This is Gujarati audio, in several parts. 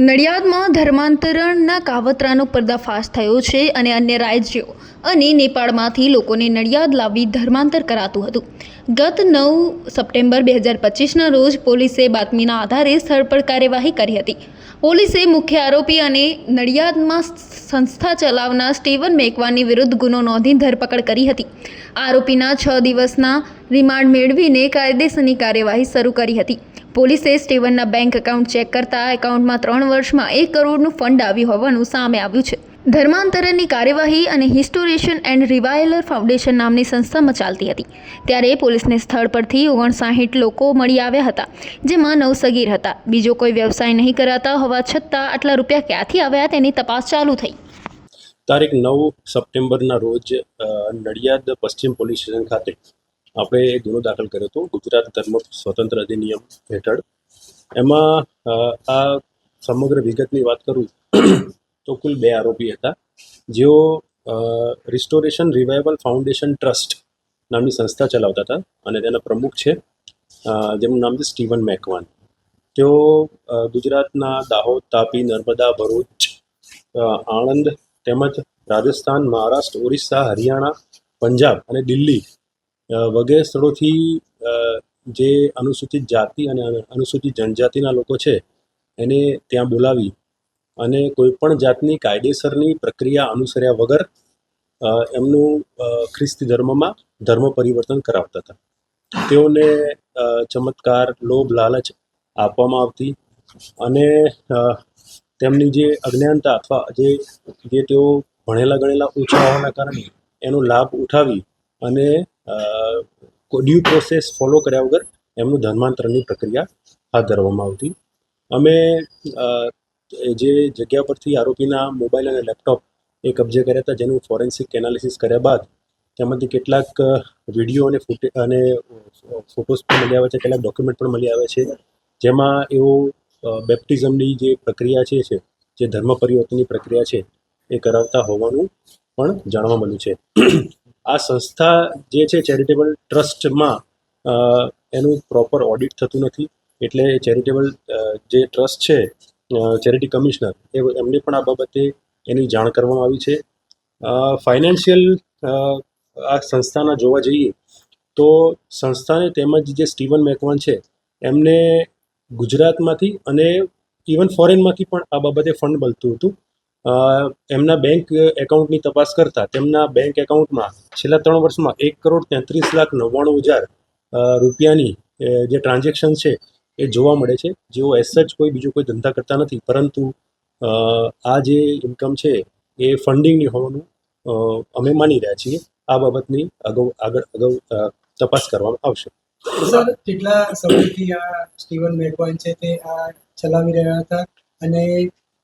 નડિયાદમાં ધર્માંતરણના કાવતરાનો પર્દાફાશ થયો છે અને અન્ય રાજ્યો અને નેપાળમાંથી લોકોને નડિયાદ લાવી ધર્માંતર કરાતું હતું. ગત 9 સપ્ટેમ્બર 2025ના રોજ પોલીસે બાતમીના આધારે સ્થળ પર કાર્યવાહી કરી હતી. પોલીસે મુખ્ય આરોપી અને નડિયાદમાં સંસ્થા ચલાવનાર સ્ટીવન મેકવાનની વિરુદ્ધ ગુનો નોંધી ધરપકડ કરી હતી. આરોપીના 6 દિવસના રિમાન્ડ મેળવીને કાયદેસરની કાર્યવાહી શરૂ કરી હતી. પોલીસે સ્ટીવનના બેંક એકાઉન્ટ ચેક કરતા એકાઉન્ટમાં 3 વર્ષમાં 1 કરોડનું ફંડ આવ્યું હોવાનું સામે આવ્યું છે. ધર્માંતરણની કાર્યવાહી અને હિસ્ટોરેશન એન્ડ રિવાઇવલ ફાઉન્ડેશન નામની સંસ્થામાં ચાલતી હતી. ત્યારે પોલીસને સ્થળ પરથી 59 લોકો મળી આવ્યા હતા, જેમાં 9 સગીર હતા. બીજો કોઈ વ્યવસાય નહીં કરાતા હોવા છતાં આટલા રૂપિયા ક્યાંથી આવ્યા તેની તપાસ ચાલુ થઈ. તારીખ 9 સપ્ટેમ્બરના રોજ નડિયાદ પશ્ચિમ પોલીસ સ્ટેશન ખાતે આપણે ગુનો દાખલ કર્યો હતો ગુજરાત ધર્મ સ્વતંત્ર અધિનિયમ હેઠળ. એમાં આ સમગ્ર વિગતની વાત કરું તો કુલ 2 આરોપી હતા, જેઓ રિસ્ટોરેશન રિવાઇવલ ફાઉન્ડેશન ટ્રસ્ટ નામની સંસ્થા ચલાવતા હતા અને તેના પ્રમુખ છે જેમનું નામ છે સ્ટીવન મેકવાન. તેઓ ગુજરાતના દાહોદ, તાપી, નર્મદા, ભરૂચ, આણંદ તેમજ રાજસ્થાન, મહારાષ્ટ્ર, ઓરિસ્સા, હરિયાણા, પંજાબ અને દિલ્હી વગેરે સ્થળોથી જે અનુસૂચિત જાતિ અને અનુસૂચિત જનજાતિના લોકો છે એને ત્યાં બોલાવી અને કોઈપણ જાતની કાયદેસરની પ્રક્રિયા અનુસર્યા વગર એમનું ખ્રિસ્તી ધર્મમાં ધર્મ પરિવર્તન કરાવતા હતા. તેઓને ચમત્કાર, લોભ, લાલચ આપવામાં આવતી અને તેમની જે અજ્ઞાનતા અથવા જે તેઓ ભણેલા ગણેલા ઓછા હોવાના કારણે એનો લાભ ઉઠાવી અને ડ્યુ પ્રોસેસ ફોલો કર્યા વગર એમનું ધર્માંતરણની પ્રક્રિયા હાથ ધરવામાં આવતી. અમે જે જગ્યા પરથી આરોપીના મોબાઈલ અને લેપટોપ એ કબજે કર્યા હતા, જેનું ફોરેન્સિક એનાલિસિસ કર્યા બાદ તેમાંથી કેટલાક વિડીયો અને ફોટોસ પણ મળી આવે છે, કેટલાક ડોક્યુમેન્ટ પણ મળી આવે છે, જેમાં એઓ બેપ્ટિઝમની જે પ્રક્રિયા છે જે ધર્મ પરિવર્તનની પ્રક્રિયા છે એ કરાવતા હોવાનું પણ જાણવા મળ્યું છે. આ સંસ્થા જે છે ચેરિટેબલ ટ્રસ્ટમાં એનું પ્રોપર ઓડિટ થતું નથી, એટલે ચેરિટેબલ જે ટ્રસ્ટ છે ચેરિટી કમિશનર એમને પણ આ બાબતે એની જાણ કરવામાં આવી છે. ફાઇનાન્શિયલ આ સંસ્થાના જોવા જઈએ તો સંસ્થાને તેમજ જે સ્ટીવન મેકવાન છે એમને ગુજરાતમાંથી અને ઇવન ફોરેનમાંથી પણ આ બાબતે ફંડ મળતું હતું. એમના બેંક એકાઉન્ટની તપાસ કરતાં તેમના બેંક એકાઉન્ટમાં છેલ્લા 3 વર્ષમાં 1,33,99,000 રૂપિયાની જે ટ્રાન્ઝેક્શન છે એ જોવા મળે છે. જેઓ એઝ સચ બીજો કોઈ ધંધા કરતા નથી, પરંતુ આ જે ઇન્કમ છે એ ફંડિંગની હોવાનું અમે માની રહ્યા છીએ. આ બાબતની અગાઉ તપાસ કરવામાં આવશે. સર, કેટલા સમયથી આ સ્ટીવન મેકવાન છે તે આ ચલાવી રહ્યા હતા અને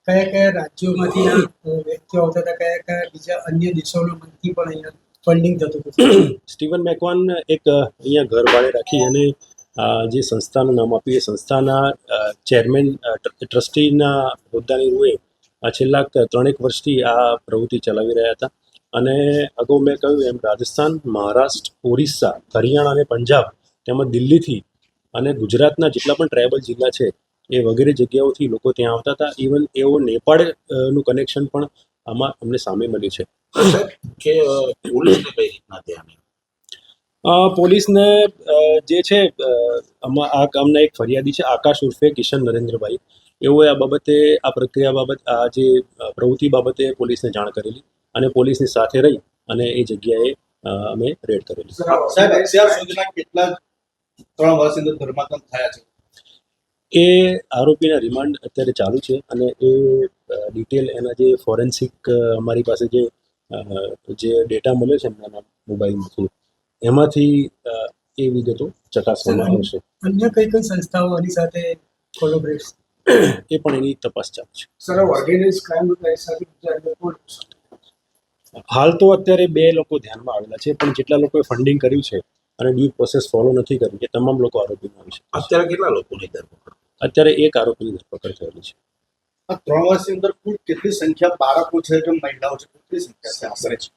કયા કયા રાજ્યોમાંથી આ વ્યક્તિઓ આવતા હતા, કયા કયા બીજા અન્ય દેશોમાંથી પણ અહીંયા ફંડિંગ થતું હતું? સ્ટીવન મેકવાન એક અહીંયા ઘર ભાડે રાખી અને જે સંસ્થાનું નામ આપ્યું એ સંસ્થાના ચેરમેન ટ્રસ્ટીના હોદ્દાની રૂએ છેલ્લા 3 વર્ષથી આ પ્રવૃત્તિ ચલાવી રહ્યા હતા. અને અગાઉ મેં કહ્યું એમ રાજસ્થાન, મહારાષ્ટ્ર, ઓરિસ્સા, હરિયાણા અને પંજાબ તેમજ દિલ્હીથી અને ગુજરાતના જેટલા પણ ટ્રાઇબલ જિલ્લા છે એ વગેરે જગ્યાઓથી લોકો ત્યાં આવતા હતા. ઇવન એવો નેપાળનું કનેક્શન પણ આમાં અમને સામે મળ્યું છે. કે પોલીસને કઈ રીતના ધ્યાન? પોલીસને જે છે આ કામના એક ફરિયાદી છે આકાશ ઉર્ફે કિશન નરેન્દ્રભાઈ, એઓએ આ બાબતે આ પ્રક્રિયા બાબત આ જે પ્રવૃત્તિ બાબતે પોલીસને જાણ કરેલી અને પોલીસની સાથે રહી અને એ જગ્યાએ અમે રેડ કરેલી. સાહેબ, અત્યાર સુધીના કેટલા 3 વર્ષની અંદર ધર્માંતરણ થયા છે? એ આરોપીના રિમાન્ડ અત્યારે ચાલુ છે અને એ ડિટેલ એના જે ફોરેન્સિક અમારી પાસે જે ડેટા મળ્યો છે એમના મોબાઈલમાંથી એમાંથી એ વિગતો ચકાસવામાં આવશે. અન્ય કઈ કઈ સંસ્થાઓ આની સાથે કોલેબોરેટ? એ પણ એની તપાસ ચાલુ છે. સર, ઓર્ગેનાઇઝ ક્રાઇમ સાથે હાલ તો અત્યારે 2 લોકો ધ્યાનમાં આવેલા છે, પણ જેટલા લોકોએ ફંડિંગ કર્યું છે અને ડ્યુ પ્રોસેસ ફોલો નથી કરી એ તમામ લોકો આરોપીમાં આવી છે. અત્યારે કેટલા લોકોની ધરપકડ? અત્યારે 1 આરોપીની ધરપકડ થયેલી છે. આ 3 વર્ષની અંદર કુલ કેટલી સંખ્યા બાળકો છે કે મહિલાઓ છે, કેટલી સંખ્યા છે આશરે છે?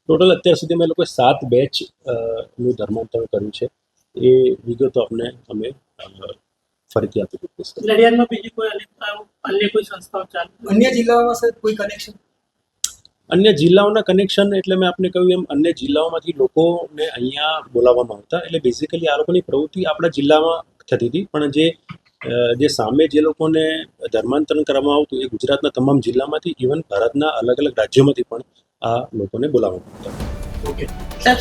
ટોટલ અત્યાર સુધીમાં એ લોકોએ 7 બેચ નું ધર્માંતરણ કર્યું છે. એ વિગતો અમે ફરીથી આપી દીધું છે. નડિયાદમાં બીજી કોઈ અન્ય કોઈ સંસ્થાઓ ચાલુ? અન્ય જિલ્લાઓમાં સર કોઈ કનેક્શન? અન્ય જિલ્લાઓના કનેક્શન એટલે મેં આપને કહ્યું એમ અન્ય જિલ્લાઓમાંથી લોકોને અહીંયા બોલાવવામાં આવતા, એટલે બેઝિકલી આ લોકોની પ્રવૃત્તિ આપણા જિલ્લામાં થતી હતી, પણ જે સામે જે લોકોને ધર્માંતરણ કરવામાં આવતું એ ગુજરાતના તમામ જિલ્લામાંથી, ઇવન ભારતના અલગ અલગ રાજ્યોમાંથી પણ આ લોકોને બોલાવવામાં આવતા. ઓકે સાહેબ,